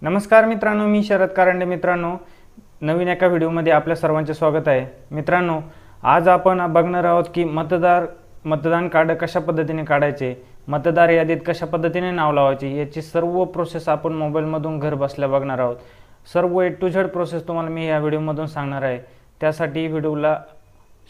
नमस्कार मित्रांनो, मी शरद कारंडे. मित्रांनो, नवीन एका व्हिडिओमध्ये आपल्या सर्वांचे स्वागत आहे. मित्रांनो, आज आपण बघणार आहोत की मतदान कार्ड कशा पद्धतीने काढायचे, मतदार यादीत कशा पद्धतीने नाव लावायचे, याची सर्व प्रोसेस आपण मोबाईलमधून घर बसल्या बघणार आहोत. सर्व A to Z प्रोसेस तुम्हाला मी या व्हिडिओमधून सांगणार आहे. त्यासाठी व्हिडिओला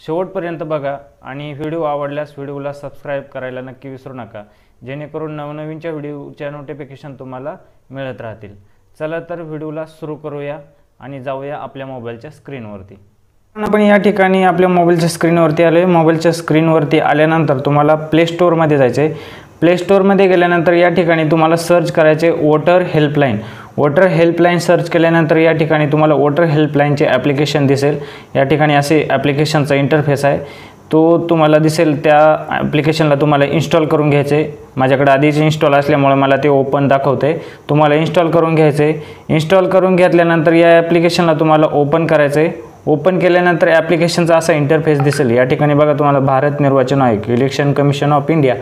शेवटपर्यंत बघा आणि व्हिडिओ आवडल्यास व्हिडिओला सबस्क्राईब करायला नक्की विसरू नका, जेणेकरून नवनवीनच्या व्हिडिओच्या नोटिफिकेशन तुम्हाला मिळत राहतील. चला तर व्हिडिओला सुरू करूया आणि जाऊया आपल्या मोबाईलच्या स्क्रीनवरती. आपण या ठिकाणी आपल्या मोबाईलच्या स्क्रीनवरती आलो आहे. मोबाईलच्या स्क्रीनवरती आल्यानंतर तुम्हाला प्ले स्टोअरमध्ये जायचं आहे. प्ले स्टोअरमध्ये गेल्यानंतर या ठिकाणी तुम्हाला सर्च करायचे voter helpline. Voter helpline search केल्यानंतर या ठिकाणी तुम्हाला वोटर हेल्पलाईनचे ॲप्लिकेशन दिसेल. या ठिकाणी असे ॲप्लिकेशनचा इंटरफेस आहे, तो तुम्हाला दिसेल. त्या ॲप्लिकेशनला तुम्हाला इन्स्टॉल करून घ्यायचे आहे. माझ्याकडे आधीच इन्स्टॉल असल्यामुळे मला ते ओपन दाखवते. तुम्हाला इन्स्टॉल करून घ्यायचे आहे. इन्स्टॉल करून घेतल्यानंतर या ॲप्लिकेशनला तुम्हाला ओपन करायचं आहे. ओपन केल्यानंतर ॲप्लिकेशनचा असा इंटरफेस दिसेल. या ठिकाणी बघा, तुम्हाला भारत निर्वाचन आयोग, इलेक्शन कमिशन ऑफ इंडिया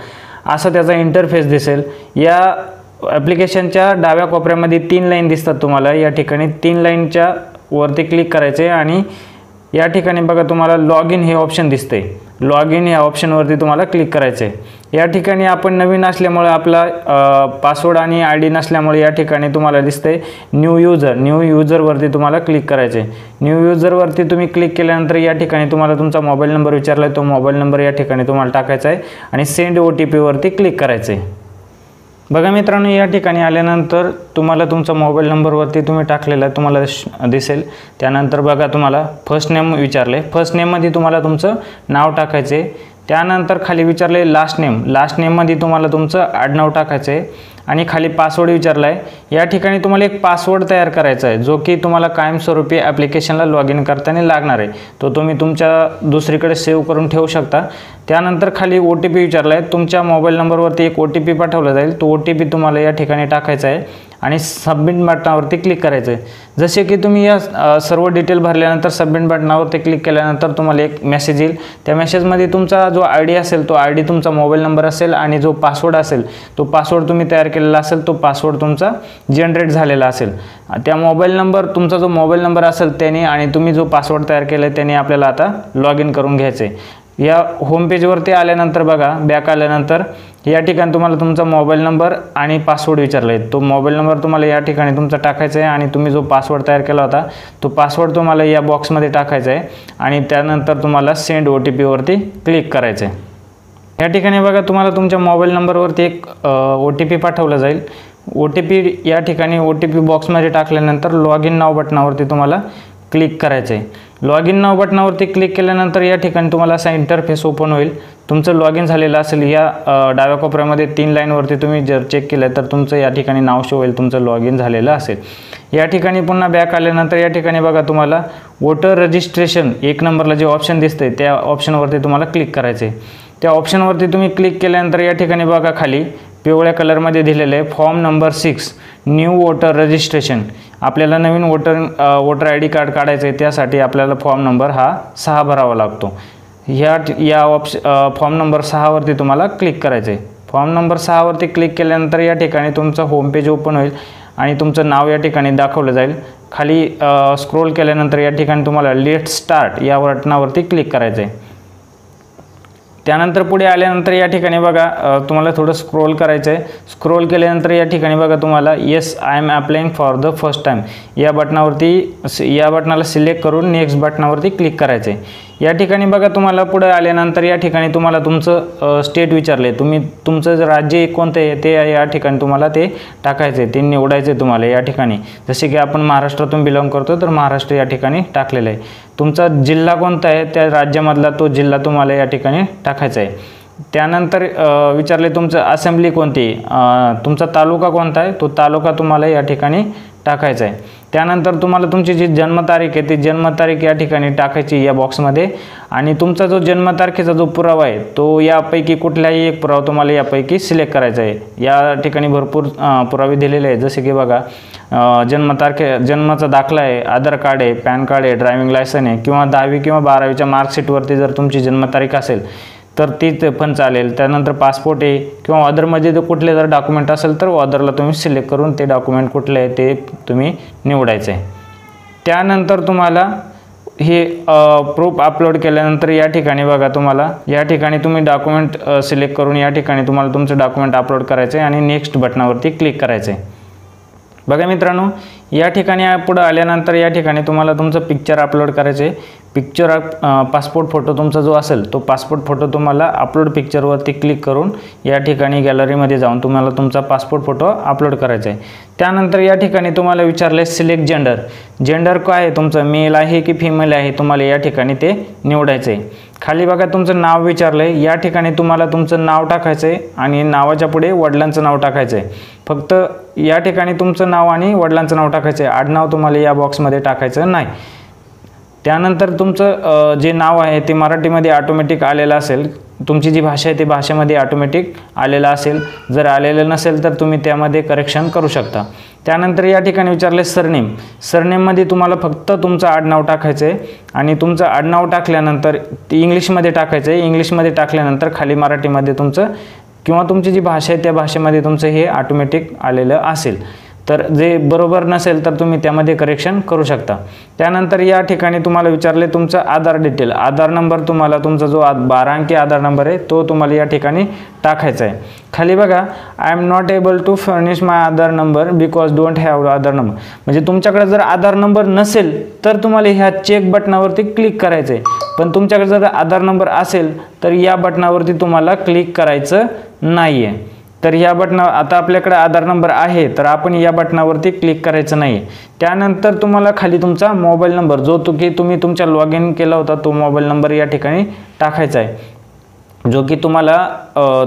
असा त्याचा इंटरफेस दिसेल. या ॲप्लिकेशनच्या डाव्या कोपऱ्यामध्ये 3 लाईन दिसतात तुम्हाला. या ठिकाणी 3 लाईनच्या वरती क्लिक करायचे आणि या ठिकाणी बघा, तुम्हाला लॉग इन हे ऑप्शन दिसते. लॉग इन या ऑप्शनवरती तुम्हाला क्लिक करायचे आहे. या ठिकाणी आपण नवीन असल्यामुळे आपला पासवर्ड आणि ID नसल्यामुळे या ठिकाणी तुम्हाला दिसते न्यू यूजरवरती तुम्हाला क्लिक करायचे. न्यू यूजरवरती तुम्ही क्लिक केल्यानंतर या ठिकाणी तुम्हाला तुमचा मोबाईल नंबर विचारला आहे. तो मोबाईल नंबर या ठिकाणी तुम्हाला टाकायचा आहे आणि सेंड OTP वरती क्लिक करायचे आहे. बघा मित्रांनो, या ठिकाणी आल्यानंतर तुम्हाला तुमचा मोबाईल नंबरवरती तुम्ही टाकलेला तुम्हाला दिसेल. त्यानंतर बघा, तुम्हाला फर्स्ट नेम विचारले. फर्स्ट नेममध्ये तुम्हाला तुमचं नाव टाकायचे. त्यानंतर खाली विचारले लास्ट नेममध्ये तुम्हाला तुमचं आडनाव टाकायचं आहे आणि खाली पासवर्ड विचारला आहे. या ठिकाणी तुम्हाला एक पासवर्ड तयार करायचा आहे, जो की तुम्हाला कायमस्वरूपी ॲप्लिकेशनला लॉग इन करताना लागणार आहे. तो तुम्ही तुमच्या दुसरीकडे सेव्ह करून ठेवू शकता. त्यानंतर खाली OTP विचारला आहे. तुमच्या मोबाईल नंबरवरती एक OTP पाठवला जाईल. तो OTP तुम्हाला या ठिकाणी टाकायचा आहे आणि सबमिट बटनावरती क्लिक करायचं आहे. जसे की तुम्ही या सर्व डिटेल भरल्यानंतर सबमिट बटनावरती क्लिक केल्यानंतर तुम्हाला एक मेसेज येईल. त्या मेसेजमध्ये तुमचा जो ID असेल, तो ID तुमचा मोबाईल नंबर असेल आणि जो पासवर्ड असेल, तो पासवर्ड तुम्ही तयार केलेला असेल, तो पासवर्ड तुमचा जनरेट झालेला असेल. त्या तुमचा जो मोबाईल नंबर असेल त्याने आणि तुम्ही जो पासवर्ड तयार केला आहे त्याने आपल्याला आता लॉग इन करून घ्यायचं आहे. या होम पेजवरती आल्यानंतर बघा, बॅक आल्यानंतर या ठिकाणी तुम्हाला तुमचा मोबाईल नंबर आणि पासवर्ड विचारला आहे. तो मोबाईल नंबर तुम्हाला या ठिकाणी तुमचा टाकायचा आहे आणि तुम्ही जो पासवर्ड तयार केला होता तो पासवर्ड तुम्हाला या बॉक्समध्ये टाकायचा आहे आणि त्यानंतर तुम्हाला सेंड OTP वरती क्लिक करायचं आहे. या ठिकाणी बघा, तुम्हाला तुमच्या मोबाईल नंबरवरती एक OTP पाठवला जाईल. OTP या ठिकाणी OTP बॉक्समध्ये टाकल्यानंतर लॉग इन नाव बटनावरती तुम्हाला क्लिक करायचं आहे. लॉग इन नाव बटनावरती क्लिक केल्यानंतर या ठिकाणी तुम्हाला असा इंटरफेस ओपन होईल. तुमचं लॉग इन झालेलं असेल. या डाव्या कोपऱ्यामध्ये 3 लाईनवरती तुम्ही जर चेक केलं तर तुमचं या ठिकाणी नाव शो होईल, तुमचं लॉग इन झालेलं असेल. या ठिकाणी पुन्हा बॅक आल्यानंतर या ठिकाणी बघा, तुम्हाला वोटर रजिस्ट्रेशन 1 नंबरला जे ऑप्शन दिसते त्या ऑप्शनवरती तुम्हाला क्लिक करायचे. त्या ऑप्शनवरती तुम्ही क्लिक केल्यानंतर या ठिकाणी बघा, खाली पिवळ्या कलरमध्ये दिलेलं आहे form number 6 new voter registration. आपल्याला नवीन वोटर ID कार्ड काढायचं आहे. त्यासाठी आपल्याला फॉर्म नंबर हा 6 भरावा लागतो. फॉर्म नंबर 6 वरती तुम्हाला क्लिक करायचं आहे. फॉर्म नंबर 6 वरती क्लिक केल्यानंतर या ठिकाणी तुमचं होम पेज ओपन होईल आणि तुमचं नाव या ठिकाणी दाखवलं जाईल. खाली स्क्रोल केल्यानंतर या ठिकाणी तुम्हाला लेट स्टार्ट या बटनावरती क्लिक करायचं आहे. त्यानंतर पुढे आल्यानंतर या ठिकाणी बघा, तुम्हाला थोडं स्क्रोल करायचं आहे. स्क्रोल केल्यानंतर या ठिकाणी बघा, तुम्हाला yes I am applying for the first time या बटनाला सिलेक्ट करून नेक्स्ट बटनावरती क्लिक करायचं आहे. या ठिकाणी बघा, तुम्हाला पुढे आल्यानंतर या ठिकाणी तुम्हाला तुमचं स्टेट विचारले. तुमचं राज्य कोणतं आहे ते या ठिकाणी तुम्हाला ते टाकायचं आहे, ते निवडायचं आहे तुम्हाला. या ठिकाणी जसे की आपण महाराष्ट्रातून बिलॉंग करतो तर महाराष्ट्र या ठिकाणी टाकलेलं आहे. तुमचा जिल्हा कोणता आहे, त्या राज्यामधला तो जिल्हा तुम्हाला या ठिकाणी टाकायचा आहे. त्यानंतर विचारले तुमचं असेंब्ली कोणती, तुमचा तालुका कोणता आहे, तो तालुका तुम्हाला या ठिकाणी टाकायचा आहे. त्यानंतर तुम्हाला तुमची जी जन्मतारीख आहे ती जन्मतारीख या ठिकाणी टाकायची या बॉक्समध्ये आणि तुमचा जो जन्मतारखेचा जो पुरावा आहे तो यापैकी कुठलाही एक पुरावा तुम्हाला यापैकी सिलेक्ट करायचा आहे. या ठिकाणी भरपूर पुरावे दिलेले आहेत, जसे की बघा, जन्माचा दाखला आहे, आधार कार्ड आहे, पॅन कार्ड आहे, ड्रायव्हिंग लायसन आहे किंवा 10वी किंवा 12वीच्या मार्कशीटवरती जर तुमची जन्मतारीख असेल तर ती पण चालेल. त्यानंतर पासपोर्ट आहे किंवा अदरमध्ये जर कुठले जर डॉक्युमेंट असेल तर अदरला तुम्ही सिलेक्ट करून ते डॉक्युमेंट कुठले आहे ते तुम्ही निवडायचं आहे. त्यानंतर तुम्हाला हे प्रूफ अपलोड केल्यानंतर या ठिकाणी बघा, तुम्हाला या ठिकाणी तुम्ही डॉक्युमेंट सिलेक्ट करून या ठिकाणी तुम्हाला तुमचं डॉक्युमेंट अपलोड करायचं आहे आणि नेक्स्ट बटनावरती क्लिक करायचं आहे. बघा मित्रांनो, या ठिकाणी पुढं आल्यानंतर या ठिकाणी तुम्हाला तुमचं पिक्चर अपलोड करायचं आहे. पिक्चर पासपोर्ट फोटो तुमचा जो असेल तो पासपोर्ट फोटो तुम्हाला अपलोड पिक्चरवरती क्लिक करून या ठिकाणी गॅलरीमध्ये जाऊन तुम्हाला तुमचा पासपोर्ट फोटो अपलोड करायचा आहे. त्यानंतर या ठिकाणी तुम्हाला विचारले सिलेक्ट जेंडर. जेंडर काय आहे तुमचं, मेल आहे की फिमेल आहे, तुम्हाला या ठिकाणी ते निवडायचं आहे. खाली बघा तुमचं नाव विचारलं आहे. या ठिकाणी तुम्हाला तुमचं नाव टाकायचं आहे आणि नावाच्या पुढे वडिलांचं नाव टाकायचं आहे. फक्त या ठिकाणी तुमचं नाव आणि वडिलांचं नाव टाकायचं आहे. आडनाव तुम्हाला या बॉक्समध्ये टाकायचं नाही. त्यानंतर तुमचं जे नाव आहे ते मराठीमध्ये ऑटोमॅटिक आलेलं असेल. तुमची जी भाषा आहे ते भाषेमध्ये ऑटोमॅटिक आलेलं असेल. जर आलेलं नसेल तर तुम्ही त्यामध्ये करेक्शन करू शकता. त्यानंतर या ठिकाणी विचारले सरनेम. सरनेममध्ये तुम्हाला फक्त तुमचं आडनाव टाकायचं आहे आणि तुमचं आडनाव टाकल्यानंतर ते इंग्लिशमध्ये टाकायचं आहे. इंग्लिशमध्ये टाकल्यानंतर खाली मराठीमध्ये तुमचं किंवा तुमची जी भाषा आहे त्या भाषेमध्ये तुमचं हे ऑटोमॅटिक आलेलं असेल. तर जे बरोबर नसेल तर तुम्ही त्यामध्ये करेक्शन करू शकता. त्यानंतर या ठिकाणी तुम्हाला विचारले तुमचं आधार डिटेल. आधार नंबर तुम्हाला तुमचा जो 12 अंकी आधार नंबर आहे तो तुम्हाला या ठिकाणी टाकायचा आहे. खाली बघा, I am not able to furnish my Aadhaar number because don't have Aadhaar number. म्हणजे तुमच्याकडे जर आधार नंबर नसेल तर तुम्हाला ह्या चेक बटनावरती क्लिक करायचं आहे. पण तुमच्याकडे जर आधार नंबर असेल तर या बटनावरती तुम्हाला क्लिक करायचं नाही आहे. तर या आता आपल्याकडे आधार नंबर आहे तर आपण या बटनावरती क्लिक करायचं नाही. त्यानंतर तुम्हाला खाली तुमचा मोबाईल नंबर जो तुम्ही तुमच्या लॉग इन केला होता तो मोबाईल नंबर या ठिकाणी टाकायचा आहे, जो की तुम्हाला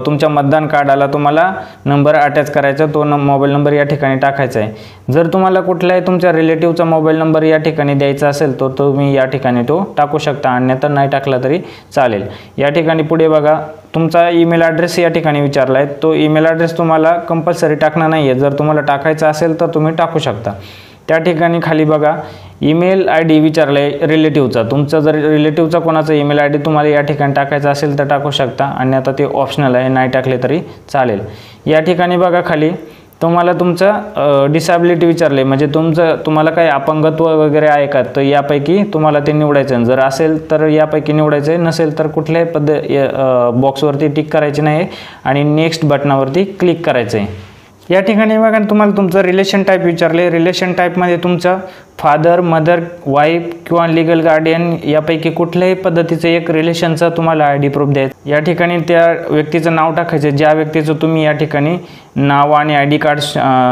तुमच्या मतदान कार्डाला तुम्हाला नंबर अटॅच करायचा, तो मोबाईल नंबर या ठिकाणी टाकायचा आहे. जर तुम्हाला कुठल्याही तुमच्या रिलेटिव्हचा मोबाईल नंबर या ठिकाणी द्यायचा असेल तर तुम्ही या ठिकाणी तो टाकू शकता, अन्यथा नाही टाकला तरी चालेल. या ठिकाणी पुढे बघा, तुमचा ईमेल ॲड्रेस या ठिकाणी विचारला आहे. तो ईमेल ॲड्रेस तुम्हाला कंपल्सरी टाकणं नाही आहे. जर तुम्हाला टाकायचा असेल तर तुम्ही टाकू शकता. त्या ठिकाणी खाली बघा, ईमेल आय डी विचारलं आहे रिलेटिव्हचा. तुमचा जर रिलेटिव्हचा कोणाचा ईमेल आय डी तुम्हाला या ठिकाणी टाकायचा असेल तर टाकू शकता, आणि आता ते ऑप्शनल आहे, नाही टाकले तरी चालेल. या ठिकाणी बघा खाली तुम्हाला तुमचं डिसॅबिलिटी विचारले, म्हणजे तुम्हाला काही अपंगत्व वगैरे आहे का, तर यापैकी तुम्हाला ते निवडायचं आहे. जर असेल तर यापैकी निवडायचं आहे, नसेल तर कुठल्याही बॉक्सवरती टिक करायचे नाही आणि नेक्स्ट बटनावरती क्लिक करायचं आहे. या ठिकाणी बघा तुम्हाला तुमचं रिलेशन टाईप विचारले. रिलेशन टाईपमध्ये तुमचा फादर, मदर, वाईफ किंवा लिगल गार्डियन यापैकी कुठल्याही पद्धतीचं एक रिलेशनचा तुम्हाला आय डी प्रूफ द्यायचं. या ठिकाणी त्या व्यक्तीचं नाव टाकायचं, ज्या व्यक्तीचं तुम्ही या ठिकाणी नाव आणि आय डी कार्ड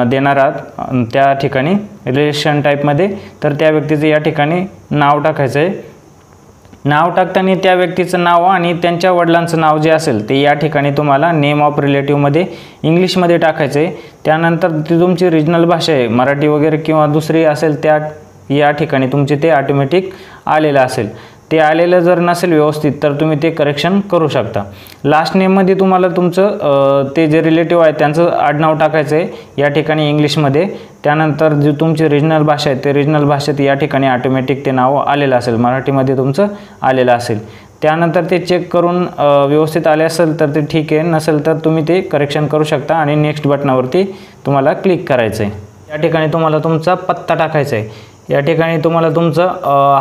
देणार आहात त्या ठिकाणी रिलेशन टाईपमध्ये, तर त्या व्यक्तीचं या ठिकाणी नाव टाकायचं आहे. नाव टाकताना त्या व्यक्तीचं नाव आणि त्यांच्या वडिलांचं नाव जे असेल ते या ठिकाणी तुम्हाला नेम ऑफ रिलेटिव्हमध्ये इंग्लिशमध्ये टाकायचं आहे. त्यानंतर ती तुमची रिजनल भाषा आहे, मराठी वगैरे किंवा दुसरी असेल त्या या ठिकाणी तुमचे ते ऑटोमॅटिक आलेलं असेल. ते आलेलं जर नसेल व्यवस्थित तर तुम्ही ते करेक्शन करू शकता. लास्ट नेममध्ये तुम्हाला तुमचं ते जे रिलेटिव्ह आहे त्यांचं आडनाव टाकायचं आहे या ठिकाणी इंग्लिशमध्ये. त्यानंतर जे तुमची रिजनल भाषा आहे ते रिजनल भाषेत या ठिकाणी ऑटोमॅटिक ते नाव आलेलं असेल, मराठीमध्ये तुमचं आलेलं असेल. त्यानंतर ते चेक करून व्यवस्थित आले असेल तर ते ठीक आहे, नसेल तर तुम्ही ते करेक्शन करू शकता आणि नेक्स्ट बटनावरती तुम्हाला क्लिक करायचं आहे. या ठिकाणी तुम्हाला तुमचा पत्ता टाकायचा आहे. या ठिकाणी तुम्हाला तुमचं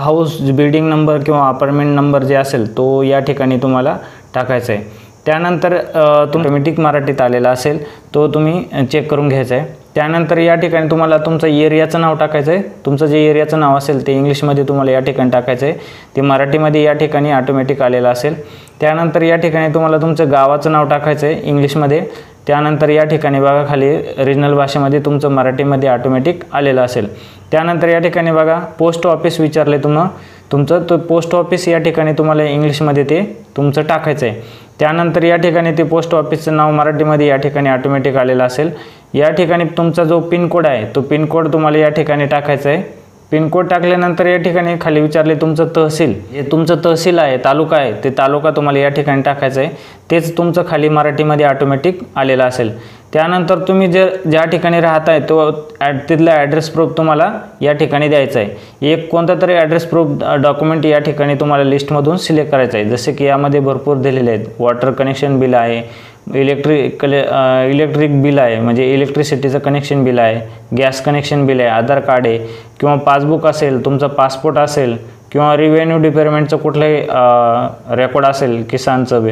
हाऊस बिल्डिंग नंबर किंवा अपार्टमेंट नंबर जे असेल तो या ठिकाणी तुम्हाला टाकायचा आहे. त्यानंतर ऑटोमॅटिक मराठीत आलेला असेल तो तुम्ही चेक करून घ्यायचा आहे. त्यानंतर या ठिकाणी तुम्हाला तुमचं एरियाचं नाव टाकायचं आहे. तुमचं जे एरियाचं नाव असेल ते इंग्लिशमध्ये तुम्हाला या ठिकाणी टाकायचं आहे, ते मराठीमध्ये या ठिकाणी ऑटोमॅटिक आलेलं असेल. त्यानंतर या ठिकाणी तुम्हाला तुमचं गावाचं नाव टाकायचं आहे इंग्लिशमध्ये. त्यानंतर या ठिकाणी बघा खाली रिजनल भाषेमध्ये तुमचं मराठीमध्ये ऑटोमॅटिक आलेलं असेल. त्यानंतर या ठिकाणी बघा पोस्ट ऑफिस विचारले तुमचं तो पोस्ट ऑफिस या ठिकाणी तुम्हाला इंग्लिशमध्ये ते तुमचं टाकायचं आहे. त्यानंतर या ठिकाणी ते पोस्ट ऑफिसचं नाव मराठीमध्ये या ठिकाणी ऑटोमॅटिक आलेलं असेल. या ठिकाणी तुमचा जो पिनकोड आहे तो पिनकोड तुम्हाला या ठिकाणी टाकायचा आहे. पिनकोड टाकल्यानंतर या ठिकाणी खाली विचारले तुमचं तहसील, जे तुमचं तहसील आहे, तालुका आहे, ते तालुका तुम्हाला या ठिकाणी टाकायचं आहे. तेच तुमचं खाली मराठीमध्ये ऑटोमॅटिक आलेलं असेल. त्यानंतर तुम्ही ज्या ठिकाणी राहताय तो तिथला ॲड्रेस प्रूफ तुम्हाला या ठिकाणी द्यायचा आहे। एक कोणता तरी ॲड्रेस प्रूफ डॉक्युमेंट या ठिकाणी तुम्हाला लिस्टमधून सिलेक्ट करायचं आहे। जसे की यामध्ये भरपूर दिलेले आहेत, वॉटर कनेक्शन बिल आहे, इलेक्ट्रिक बिल आहे, म्हणजे इलेक्ट्रिसिटीचं कनेक्शन बिल आहे, गॅस कनेक्शन बिल आहे, आधार कार्ड आहे किंवा पासबुक असेल, तुमचा पासपोर्ट असेल किंवा रिव्हेन्यू डिपार्टमेंटचं कुठलंही रेकॉर्ड असेल, किसानचं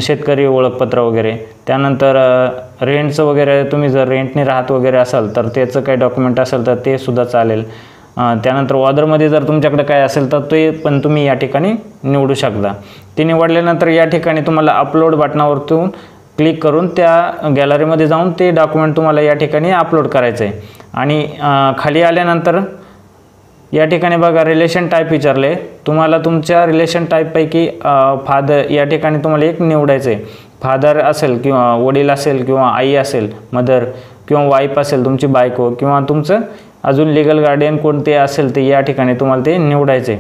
शेतकरी ओळखपत्र वगैरे, त्यानंतर रेंटचं वगैरे, तुम्ही जर रेंटने राहत वगैरे असाल तर त्याचं काही डॉक्युमेंट असेल तर ते सुद्धा चालेल। त्यानंतर ऑर्डरमध्ये जर तुमच्याकडे काय असेल तर ते पण तुम्ही या ठिकाणी निवडू शकता। ते निवडल्यानंतर या ठिकाणी तुम्हाला अपलोड बटनावरतून क्लिक करून त्या गॅलरीमध्ये जाऊन ते डॉक्युमेंट तुम्हाला या ठिकाणी अपलोड करायचं आहे। आणि खाली आल्यानंतर या ठिकाणी बघा रिलेशन टाईप विचारले, तुम्हाला तुमच्या रिलेशन टाईपपैकी फादर या ठिकाणी तुम्हाला एक निवडायचं आहे। फादर असेल किंवा वडील असेल किंवा आई असेल मदर किंवा वाईफ असेल तुमची बायको किंवा तुमचं अजून लीगल गार्डियन कोणते असेल ते या ठिकाणी तुम्हाला ते निवडायचे।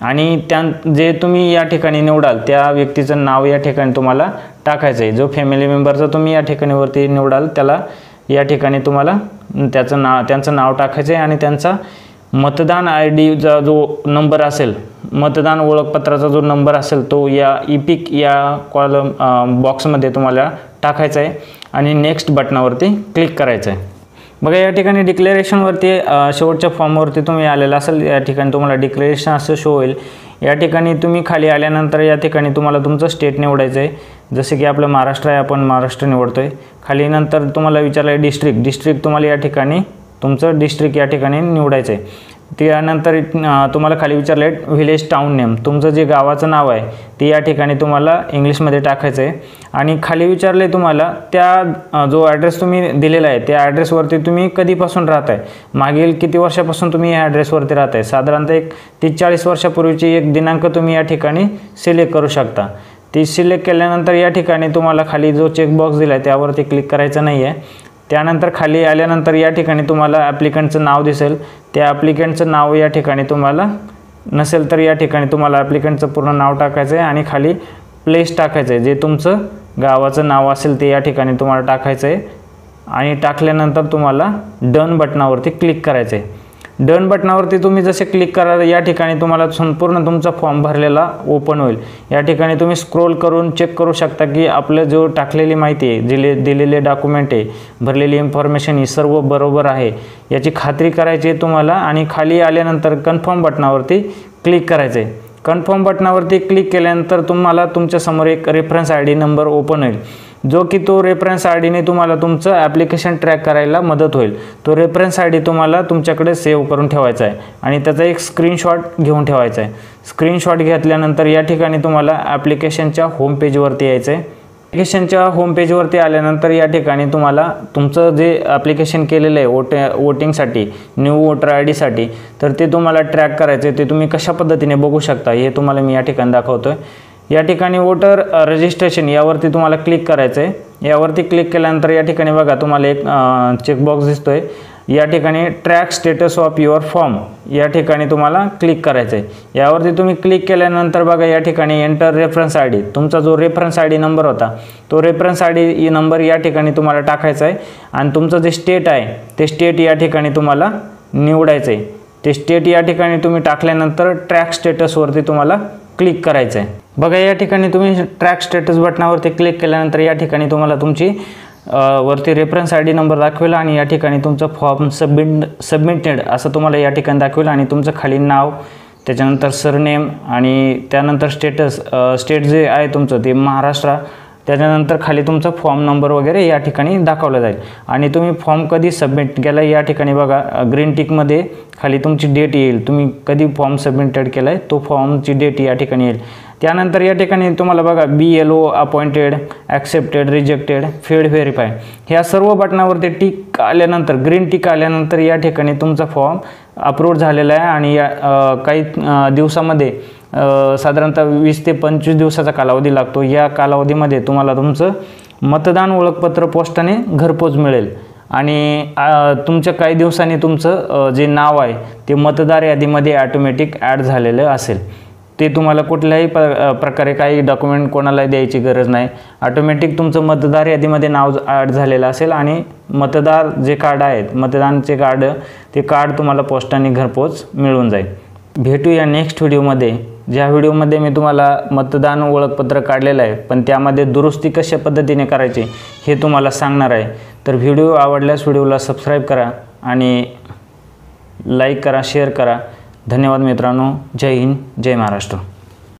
आणि जे तुम्ही या ठिकाणी निवडाल त्या व्यक्तीचं नाव या ठिकाणी तुम्हाला टाकायचं आहे। जो फॅमिली मेंबरचं तुम्ही या ठिकाणी वरती निवडाल त्याला या ठिकाणी तुम्हाला त्यांचं नाव टाकायचं आहे। आणि त्यांचा मतदान ID जो नंबर असेल, मतदान ओळखपत्राचा जो नंबर असेल तो या इपिक या कॉलम बॉक्समध्ये तुम्हाला टाकायचा आहे आणि नेक्स्ट बटनावरती क्लिक करायचं आहे। बघा या ठिकाणी डिक्लेरेशनवरती शेवटच्या फॉर्मवरती तुम्ही आलेला असेल, या ठिकाणी तुम्हाला डिक्लेरेशन असं शो होईल। या ठिकाणी तुम्ही खाली आल्यानंतर या ठिकाणी तुम्हाला तुमचं स्टेट निवडायचं आहे। जसे की आपलं महाराष्ट्र आहे, आपण महाराष्ट्र निवडतोय। खाली नंतर तुम्हाला विचारलं आहे डिस्ट्रिक्ट तुम्हाला या ठिकाणी तुमचं डिस्ट्रिक्ट या ठिकाणी निवडायचं आहे। त्यानंतर तुम्हाला खाली विचारलं आहे व्हिलेज टाउन नेम, तुमचं जे गावाचं नाव आहे ते या ठिकाणी तुम्हाला इंग्लिशमध्ये टाकायचं आहे। आणि खाली विचारले तुम्हाला त्या जो ॲड्रेस तुम्ही दिलेला आहे त्या ॲड्रेसवरती तुम्ही कधीपासून राहत आहे, मागील किती वर्षापासून तुम्ही या ॲड्रेसवरती राहत आहे। साधारणतः एक 30-40 वर्षापूर्वीची एक दिनांक तुम्ही या ठिकाणी सिलेक्ट करू शकता। ती सिलेक्ट केल्यानंतर या ठिकाणी तुम्हाला खाली जो चेकबॉक्स दिला आहे त्यावरती क्लिक करायचं नाही आहे। त्यानंतर खाली आल्यानंतर या ठिकाणी तुम्हाला ॲप्लिकंटचं नाव दिसेल, त्या ॲप्लिकंटचं नाव या ठिकाणी तुम्हाला नसेल तर या ठिकाणी तुम्हाला ॲप्लिकंटचं पूर्ण नाव टाकायचं आहे आणि खाली प्लेस टाकायचं आहे। जे तुमचं गावाचं नाव असेल ते या ठिकाणी तुम्हाला टाकायचं आहे आणि टाकल्यानंतर तुम्हाला डन बटनावरती क्लिक करायचं आहे। डन बटनावरती तुम्ही जसे क्लिक कराल या ठिकाणी तुम्हाला संपूर्ण तुमचा फॉर्म भरलेला ओपन होईल। या ठिकाणी तुम्ही स्क्रोल करून चेक करू शकता की आपलं जो टाकलेली माहिती आहे, दिलेले डॉक्युमेंट आहे, भरलेली इन्फॉर्मेशन ही सर्व बरोबर आहे याची खात्री करायची आहे तुम्हाला। आणि खाली आल्यानंतर कन्फर्म बटनावरती क्लिक करायचं आहे। कन्फर्म बटनावरती क्लिक केल्यानंतर तुम्हाला तुमच्यासमोर एक रेफरन्स ID नंबर ओपन होईल, जो की तो रेफरन्स IDने तुम्हाला तुमचं ॲप्लिकेशन ट्रॅक करायला मदत होईल। तो रेफरन्स ID तुम्हाला तुमच्याकडे सेव्ह करून ठेवायचा आहे आणि त्याचा एक स्क्रीनशॉट घेऊन ठेवायचा आहे। स्क्रीनशॉट घेतल्यानंतर या ठिकाणी तुम्हाला ॲप्लिकेशनच्या होम पेजवरती यायचं आहे। ॲप्लिकेशनच्या होम पेजवरती आल्यानंतर या ठिकाणी तुम्हाला तुमचं जे ॲप्लिकेशन केलेलं आहे वोटिंगसाठी, न्यू वोटर ID साठी, तर ते तुम्हाला ट्रॅक करायचं आहे। ते तुम्ही कशा पद्धतीने बघू शकता हे तुम्हाला मी या ठिकाणी दाखवतो आहे। या ठिकाणी वोटर रजिस्ट्रेशन यावरती तुम्हाला क्लिक करायचं आहे। यावरती क्लिक केल्यानंतर या ठिकाणी बघा तुम्हाला एक चेकबॉक्स दिसतोय, या ठिकाणी track status of your form या ठिकाणी तुम्हाला क्लिक करायचं आहे। यावरती तुम्ही क्लिक केल्यानंतर बघा या ठिकाणी एंटर रेफरन्स ID, तुमचा जो रेफरन्स ID नंबर होता तो रेफरन्स ID नंबर या ठिकाणी तुम्हाला टाकायचा आहे आणि तुमचं जे स्टेट आहे ते स्टेट या ठिकाणी तुम्हाला निवडायचं आहे। ते स्टेट या ठिकाणी तुम्ही टाकल्यानंतर ट्रॅक स्टेटसवरती तुम्हाला क्लिक करायचं आहे। बघा या ठिकाणी तुम्ही ट्रॅक स्टेटस बटनावरती क्लिक केल्यानंतर या ठिकाणी तुम्हाला तुमची वरती रेफरन्स ID नंबर दाखवेल आणि या ठिकाणी तुमचं फॉर्म सबमिटेड असं तुम्हाला या ठिकाणी दाखवेल आणि तुमचं खाली नाव, त्याच्यानंतर सरनेम आणि त्यानंतर स्टेट जे आहे तुमचं ते महाराष्ट्र, त्याच्यानंतर खाली तुमचा फॉर्म नंबर वगैरे या ठिकाणी दाखवला जाईल। आणि तुम्ही फॉर्म कधी सबमिट केला या ठिकाणी बघा ग्रीन टिकमध्ये खाली तुमची डेट येईल, तुम्ही कधी फॉर्म सबमिटेड केला आहे तो फॉर्मची डेट या ठिकाणी येईल। त्यानंतर या ठिकाणी तुम्हाला बघा BLO अपॉइंटेड, ॲक्सेप्टेड, रिजेक्टेड, फेड, व्हेरीफाय ह्या सर्व बटनावरती टिक आल्यानंतर, ग्रीन टिक आल्यानंतर या ठिकाणी तुमचा फॉर्म अप्रूव्ह झालेला आहे आणि या काही दिवसामध्ये साधारणतः 20 ते 25 दिवसाचा कालावधी लागतो। या कालावधीमध्ये तुम्हाला तुमचं मतदान ओळखपत्र पोस्टाने घरपोच मिळेल आणि तुमच्या काही दिवसांनी तुमचं जे नाव आहे ते मतदार यादीमध्ये ऑटोमॅटिक ॲड झालेलं असेल। ते तुम्हाला कुठल्याही प्रकारे काही डॉक्युमेंट कोणाला द्यायची गरज नाही. ऑटोमॅटिक तुमचं मतदार यादीमध्ये नाव ॲड झालेलं असेल आणि मतदार जे कार्ड आहेत, मतदानचे कार्ड, ते कार्ड तुम्हाला पोस्टाने घरपोच मिळून जाईल. भेटूया नेक्स्ट व्हिडिओमध्ये. ज्या व्हिडिओमध्ये मी तुम्हाला मतदान ओळखपत्र काढलेलं आहे, पण त्यामध्ये दुरुस्ती कशा पद्धतीने करायची हे तुम्हाला सांगणार आहे. तर व्हिडिओ आवडल्यास व्हिडिओला सबस्क्राईब करा आणि लाईक करा, शेअर करा. धन्यवाद मित्रांनो. जय हिंद, जय महाराष्ट्र.